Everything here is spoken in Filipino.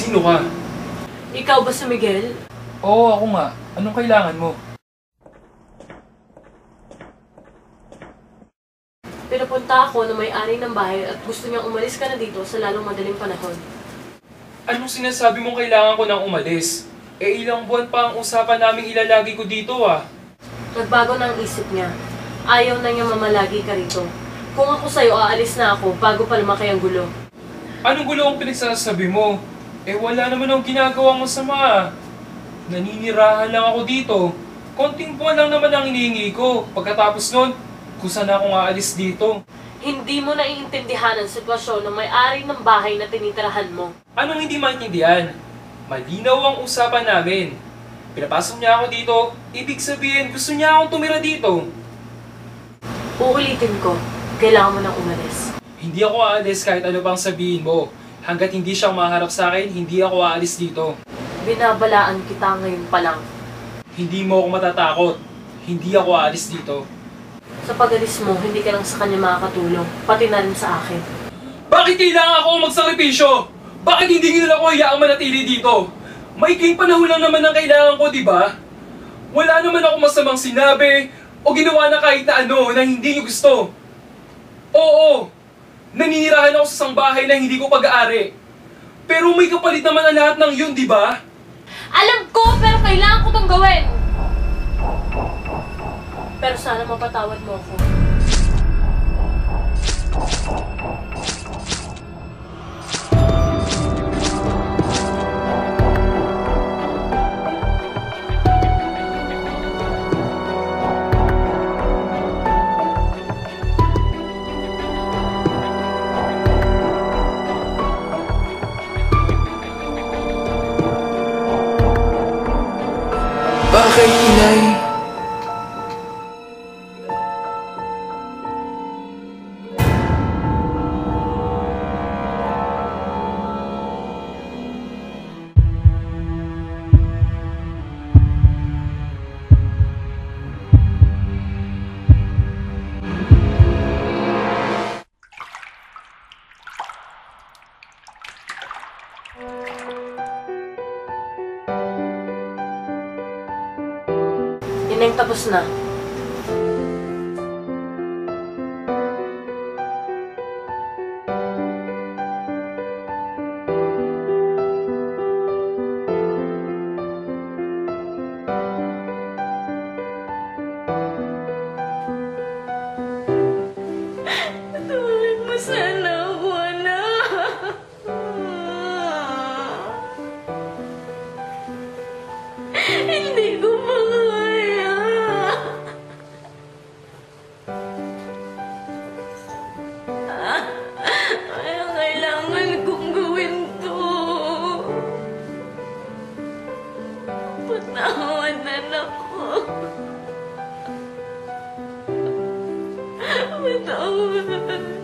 Sino ka? Ikaw ba si Miguel? Oo, ako nga. Anong kailangan mo? Pinapunta ako ng may-ari ng bahay at gusto niyang umalis ka na dito sa lalong madaling panahon. Anong sinasabi mong kailangan ko nang umalis? Ilang buwan pa ang usapan naming ilalagi ko dito ah. Nagbago na ang isip niya. Ayaw na niya mamalagi ka rito. Kung ako sa'yo, aalis na ako bago pa lumaki ang gulo. Anong gulo ang pinagsasabi mo? Wala naman akong ginagawang masama. Naninirahan lang ako dito. Konting buwan lang naman ang hinihingi ko. Pagkatapos nun, kung saan akong aalis dito. Hindi mo naiintindihan ang sitwasyon ng may-ari ng bahay na tinitirahan mo. Anong hindi maintindihan? Malinaw ang usapan namin. Pinapasok niya ako dito, ibig sabihin gusto niya akong tumira dito. Uulitin ko, kailangan mo nang umalis. Hindi ako aalis kahit ano pang sabihin mo. Hanggat hindi siyang maharap sa akin, hindi ako aalis dito. Binabalaan kita ngayon pa lang. Hindi mo ako matatakot. Hindi ako aalis dito. Sa pag-alis mo, hindi ka lang sa kanya makakatulong, pati na rin sa akin. Bakit kailangan ako magsakripisyo? Bakit hindi nila ako hayaang manatili dito? Maikling panahon lang naman ang kailangan ko, di ba? Wala naman ako masamang sinabi o ginawa na kahit na ano na hindi niyo gusto. Oo, naninirahan ako sa isang bahay na hindi ko pag-aari. Pero may kapalit naman ang lahat ng yun, di ba? Alam ko, pero kailangan ko tong gawin! Pero sana mapatawad mo ako. Bakit, Inay? Ineng, tapos na. Tulad mo sana ako, anak. Hindi ko makaya. Kaya kailangan kong gawin to. Patawanan ako. Patawanan.